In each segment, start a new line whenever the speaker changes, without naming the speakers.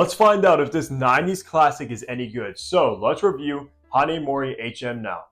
Let's find out if this 90s classic is any good. So let's review Hanae Mori HM now.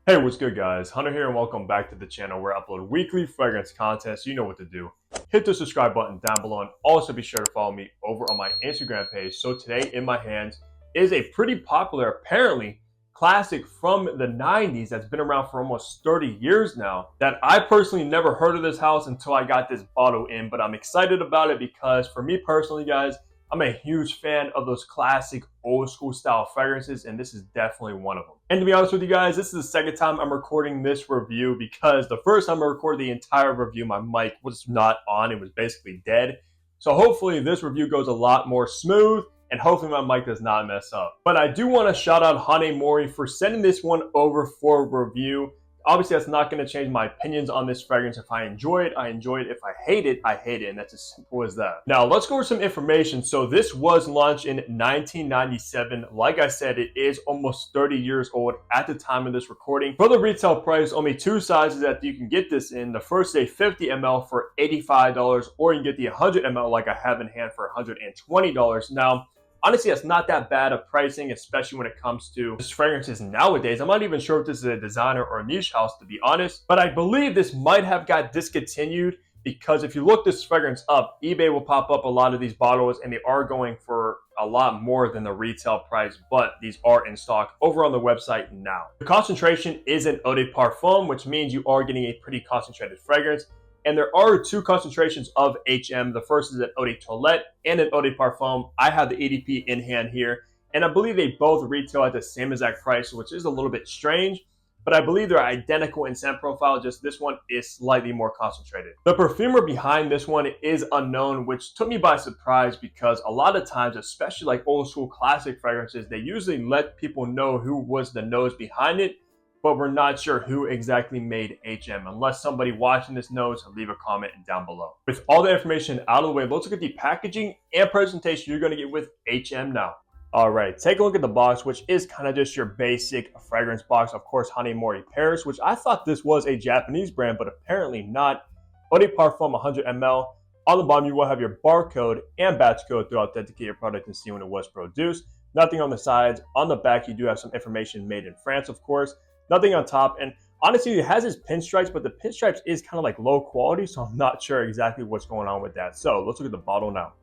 Hey, what's good guys? Hunter here and welcome back to the channel where I upload weekly fragrance content, so you know what to do. Hit the subscribe button down below and also be sure to follow me over on my Instagram page. So today in my hands is a pretty popular, apparently, classic from the 90s that's been around for almost 30 years now that I personally never heard of this house until I got this bottle in, but I'm excited about it because for me personally, guys, I'm a huge fan of those classic old school style fragrances, and this is definitely one of them. And to be honest with you guys, this is the second time I'm recording this review because the first time I recorded the entire review, my mic was not on. It was basically dead. So hopefully this review goes a lot more smooth and hopefully my mic does not mess up. But I do want to shout out Hanae Mori for sending this one over for review. Obviously, that's not going to change my opinions on this fragrance. If I enjoy it, I enjoy it. If I hate it, I hate it. And that's as simple as that. Now, let's go over some information. So this was launched in 1997. Like I said, it is almost 30 years old at the time of this recording. For the retail price, only two sizes that you can get this in. The first is a 50 ml for $85, or you can get the 100 ml like I have in hand for $120. Now, honestly, that's not that bad of pricing, especially when it comes to fragrances nowadays. I'm not even sure if this is a designer or a niche house, to be honest, but I believe this might have got discontinued because if you look this fragrance up, eBay will pop up a lot of these bottles and they are going for a lot more than the retail price, but these are in stock over on the website now. The concentration is an eau de parfum, which means you are getting a pretty concentrated fragrance. And there are two concentrations of HM. The first is an eau de toilette and an eau de parfum. I have the EDP in hand here, and I believe they both retail at the same exact price, which is a little bit strange, but I believe they're identical in scent profile, just this one is slightly more concentrated. The perfumer behind this one is unknown, which took me by surprise because a lot of times, especially like old school classic fragrances, they usually let people know who was the nose behind it, but we're not sure who exactly made HM. Unless somebody watching this knows, leave a comment down below. With all the information out of the way, let's look at the packaging and presentation you're gonna get with HM now. All right, take a look at the box, which is kind of just your basic fragrance box. Of course, Hanae Mori Paris, which I thought this was a Japanese brand, but apparently not. Eau de Parfum 100 ml. On the bottom, you will have your barcode and batch code to authenticate your product and see when it was produced. Nothing on the sides. On the back, you do have some information made in France, of course. Nothing on top, and honestly, it has its pinstripes, but the pinstripes is kind of like low quality, so I'm not sure exactly what's going on with that. So let's look at the bottle now.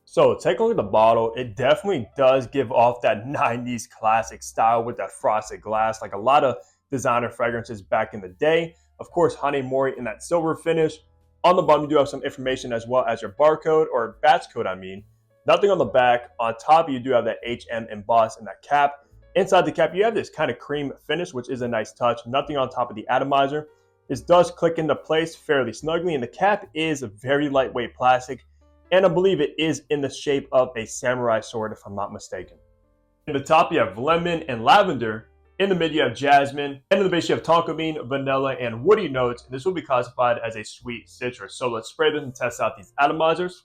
So take a look at the bottle. It definitely does give off that 90s classic style with that frosted glass, like a lot of designer fragrances back in the day. Of course, Hanae Mori in that silver finish. On the bottom, you do have some information as well as your barcode, or batch code, I mean. Nothing on the back. On top, you do have that HM embossed in that cap. Inside the cap, you have this kind of cream finish, which is a nice touch. Nothing on top of the atomizer. This does click into place fairly snugly, and the cap is a very lightweight plastic, and I believe it is in the shape of a samurai sword, if I'm not mistaken. In the top, you have lemon and lavender. In the mid, you have jasmine. And in the base, you have tonka bean, vanilla, and woody notes. And this will be classified as a sweet citrus. So let's spray this and test out these atomizers.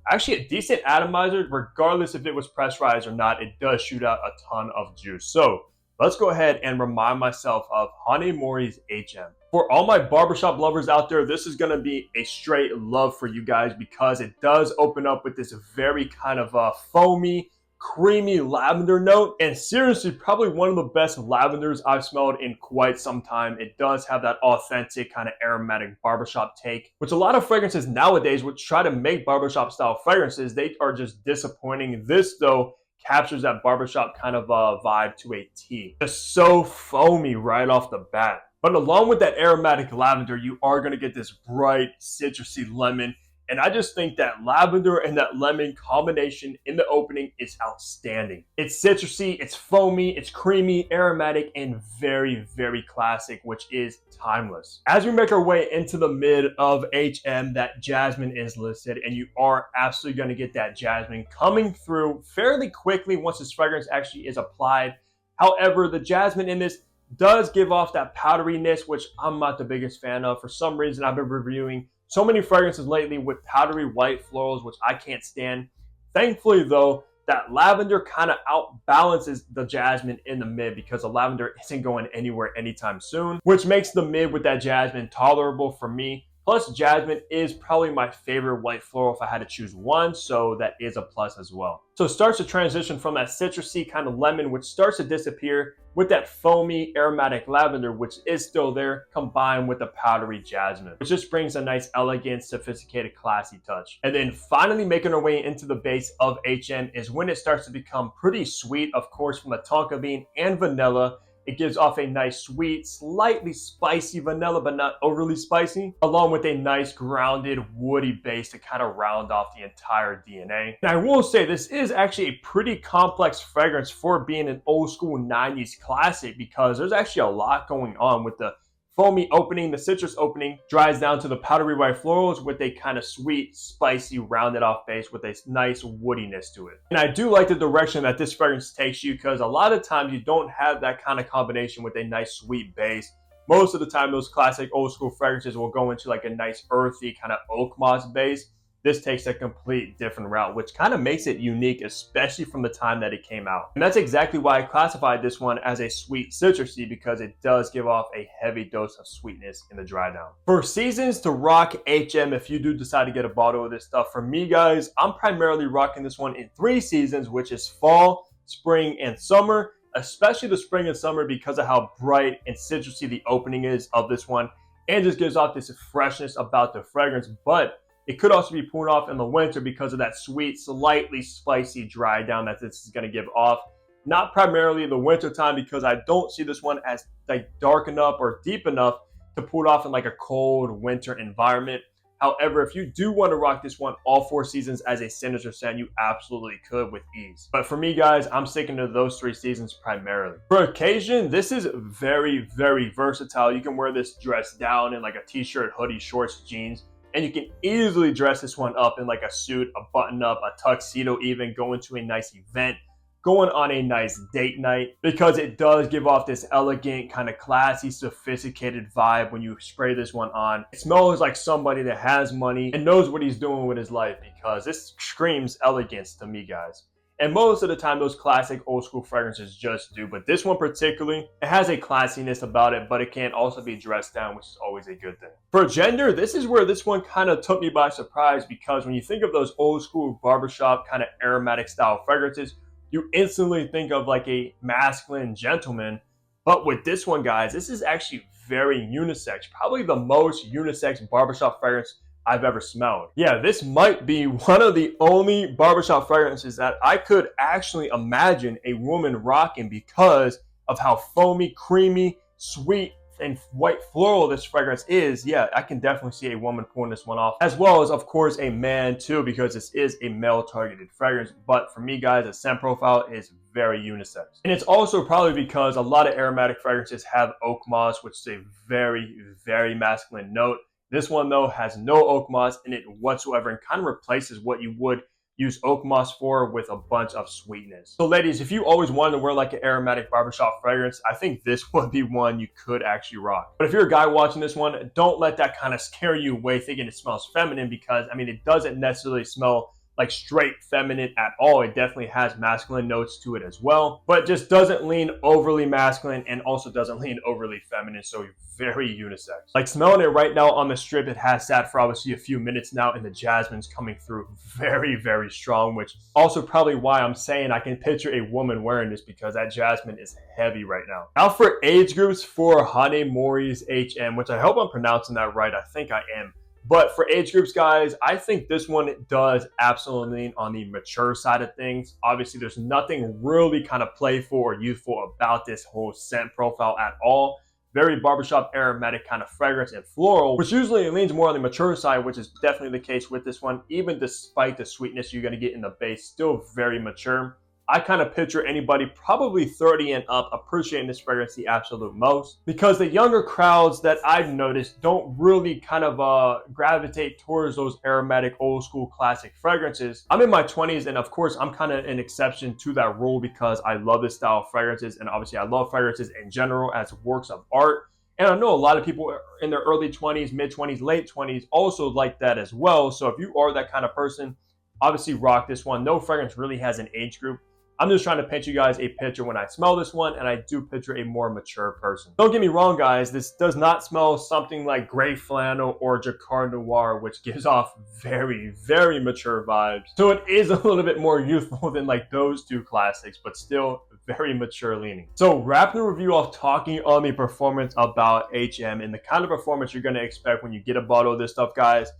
Actually, a decent atomizer, regardless if it was pressurized or not, it does shoot out a ton of juice. So let's go ahead and remind myself of Hanae Mori's HM. For all my barbershop lovers out there, this is going to be a straight love for you guys because it does open up with this very kind of foamy, creamy lavender note, and seriously probably one of the best lavenders I've smelled in quite some time. It does have that authentic kind of aromatic barbershop take, which a lot of fragrances nowadays would try to make barbershop style fragrances. They are just disappointing. This though captures that barbershop kind of vibe to a T. Just so foamy right off the bat. But along with that aromatic lavender, you are going to get this bright citrusy lemon. And I just think that lavender and that lemon combination in the opening is outstanding. It's citrusy, it's foamy, it's creamy, aromatic, and very, very classic, which is timeless. As we make our way into the mid of HM, that jasmine is listed, and you are absolutely going to get that jasmine coming through fairly quickly once this fragrance actually is applied. However, the jasmine in this does give off that powderiness, which I'm not the biggest fan of. For some reason, I've been reviewing so many fragrances lately with powdery white florals, which I can't stand. Thankfully, though, that lavender kind of outbalances the jasmine in the mid because the lavender isn't going anywhere anytime soon, which makes the mid with that jasmine tolerable for me. Plus, jasmine is probably my favorite white floral if I had to choose one, so that is a plus as well. So it starts to transition from that citrusy kind of lemon, which starts to disappear, with that foamy aromatic lavender, which is still there, combined with the powdery jasmine, which just brings a nice elegant, sophisticated, classy touch. And then finally making our way into the base of HM is when it starts to become pretty sweet, of course, from the tonka bean and vanilla. It gives off a nice sweet, slightly spicy vanilla, but not overly spicy, along with a nice grounded woody base to kind of round off the entire DNA. And I will say this is actually a pretty complex fragrance for being an old school 90s classic, because there's actually a lot going on with the foamy opening. The citrus opening dries down to the powdery white florals with a kind of sweet, spicy, rounded off base with a nice woodiness to it. And I do like the direction that this fragrance takes you, because a lot of times you don't have that kind of combination with a nice sweet base. Most of the time those classic old school fragrances will go into like a nice earthy kind of oak moss base. This takes a complete different route, which kind of makes it unique, especially from the time that it came out. And that's exactly why I classified this one as a sweet citrusy, because it does give off a heavy dose of sweetness in the dry down. For seasons to rock HM, if you do decide to get a bottle of this stuff, for me guys, I'm primarily rocking this one in 3 seasons, which is fall, spring, and summer, especially the spring and summer because of how bright and citrusy the opening is of this one, and just gives off this freshness about the fragrance. But it could also be pulled off in the winter because of that sweet, slightly spicy dry down that this is going to give off. Not primarily in the winter time, because I don't see this one as like dark enough or deep enough to pull it off in like a cold winter environment. However, if you do want to rock this one all 4 seasons as a signature scent, you absolutely could with ease. But for me guys, I'm sticking to those 3 seasons primarily. For occasion, this is very, very versatile. You can wear this dressed down in like a t-shirt, hoodie, shorts, jeans. And you can easily dress this one up in like a suit, a button up, a tuxedo even, going to a nice event, going on a nice date night, because it does give off this elegant, kind of classy, sophisticated vibe when you spray this one on. It smells like somebody that has money and knows what he's doing with his life, because this screams elegance to me guys. And most of the time, those classic old school fragrances just do. But this one particularly, it has a classiness about it, but it can also be dressed down, which is always a good thing. For gender, this is where this one kind of took me by surprise, because when you think of those old school barbershop kind of aromatic style fragrances, you instantly think of like a masculine gentleman. But with this one, guys, this is actually very unisex. Probably the most unisex barbershop fragrance I've ever smelled. Yeah, this might be one of the only barbershop fragrances that I could actually imagine a woman rocking, because of how foamy, creamy, sweet, and white floral this fragrance is. Yeah, I can definitely see a woman pulling this one off, as well as, of course, a man too, because this is a male targeted fragrance. But for me guys, the scent profile is very unisex. And it's also probably because a lot of aromatic fragrances have oak moss, which is a very, very masculine note. This one though has no oak moss in it whatsoever, and kind of replaces what you would use oak moss for with a bunch of sweetness. So ladies, if you always wanted to wear like an aromatic barbershop fragrance, I think this would be one you could actually rock. But if you're a guy watching this one, don't let that kind of scare you away thinking it smells feminine, because I mean, it doesn't necessarily smell like straight feminine at all. It definitely has masculine notes to it as well, but just doesn't lean overly masculine and also doesn't lean overly feminine, so very unisex. Like smelling it right now on the strip, it has sat for obviously a few minutes now, and the jasmine's coming through very, very strong, which also probably why I'm saying I can picture a woman wearing this, because that jasmine is heavy right now. Now for age groups, for Hanae Mori's HM, which I hope I'm pronouncing that right, I think I am. But for age groups, guys, I think this one does absolutely lean on the mature side of things. Obviously, there's nothing really kind of playful or youthful about this whole scent profile at all. Very barbershop aromatic kind of fragrance and floral, which usually leans more on the mature side, which is definitely the case with this one. Even despite the sweetness you're going to get in the base, still very mature. I kind of picture anybody probably 30 and up appreciating this fragrance the absolute most, because the younger crowds that I've noticed don't really kind of gravitate towards those aromatic old school classic fragrances. I'm in my 20s, and of course I'm kind of an exception to that rule, because I love this style of fragrances, and obviously I love fragrances in general as works of art. And I know a lot of people in their early 20s, mid 20s, late 20s also like that as well. So if you are that kind of person, obviously rock this one. No fragrance really has an age group. I'm just trying to paint you guys a picture when I smell this one, and I do picture a more mature person. Don't get me wrong, guys, this does not smell something like gray flannel or Jacquard Noir, which gives off very, very mature vibes. So it is a little bit more youthful than like those two classics, but still very mature leaning. So wrapping the review off talking on the performance about HM and the kind of performance you're gonna expect when you get a bottle of this stuff, guys.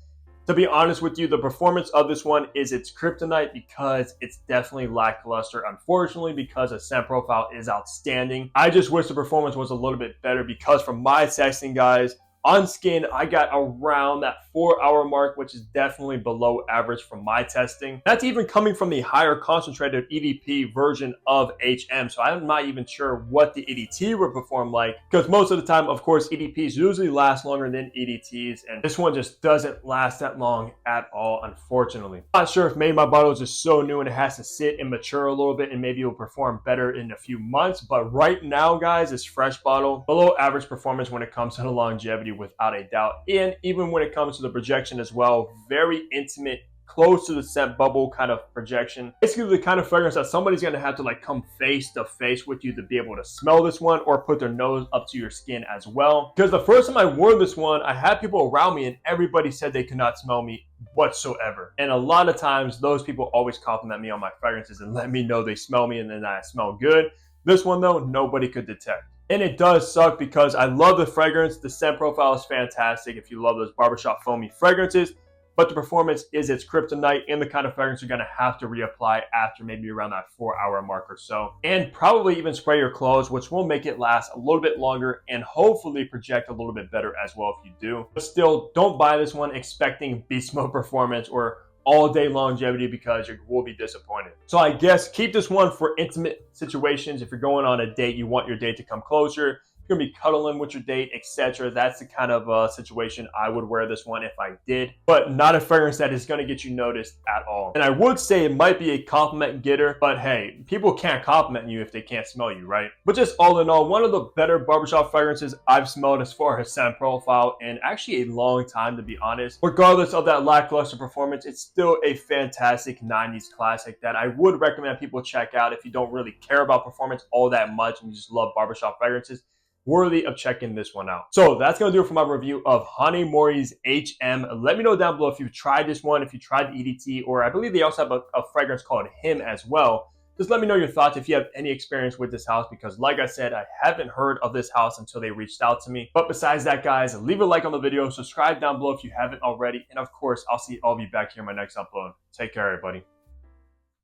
To be honest with you, the performance of this one is its kryptonite because it's definitely lackluster, unfortunately, because the scent profile is outstanding. I just wish the performance was a little bit better because from my testing, guys, on skin, I got around that 4-hour mark, which is definitely below average from my testing. That's even coming from the higher concentrated EDP version of HM. So I'm not even sure what the EDT would perform like, because most of the time, of course, EDPs usually last longer than EDTs. And this one just doesn't last that long at all, unfortunately. I'm not sure if maybe my bottle is just so new and it has to sit and mature a little bit and maybe it will perform better in a few months. But right now, guys, this fresh bottle, below average performance when it comes to the longevity, without a doubt. And even when it comes to the projection as well, very intimate, close to the scent bubble kind of projection. Basically the kind of fragrance that somebody's gonna have to like come face to face with you to be able to smell this one or put their nose up to your skin as well. Because the first time I wore this one, I had people around me and everybody said they could not smell me whatsoever. And a lot of times those people always compliment me on my fragrances and let me know they smell me and then I smell good. This one though, nobody could detect. And it does suck because I love the fragrance. The scent profile is fantastic if you love those barbershop foamy fragrances, but the performance is its kryptonite and the kind of fragrance you're gonna have to reapply after maybe around that 4-hour mark or so. And probably even spray your clothes, which will make it last a little bit longer and hopefully project a little bit better as well if you do. But still, don't buy this one expecting beast mode performance or all day longevity because you will be disappointed. So I guess keep this one for intimate situations. If you're going on a date, you want your date to come closer, you're gonna be cuddling with your date, etc. That's the kind of situation I would wear this one if I did, but not a fragrance that is gonna get you noticed at all. And I would say it might be a compliment getter, but hey, people can't compliment you if they can't smell you, right? But just all in all, one of the better barbershop fragrances I've smelled as far as scent profile in actually a long time, to be honest. Regardless of that lackluster performance, it's still a fantastic 90s classic that I would recommend people check out if you don't really care about performance all that much and you just love barbershop fragrances. Worthy of checking this one out. So that's gonna do it for my review of Hanae Mori's HM. Let me know down below if you've tried this one, if you tried the EDT, or I believe they also have a fragrance called Him as well. Just let me know your thoughts if you have any experience with this house, because like I said, I haven't heard of this house until they reached out to me. But besides that, guys, leave a like on the video, subscribe down below if you haven't already, and of course, I'll see all of you back here in my next upload. Take care, everybody.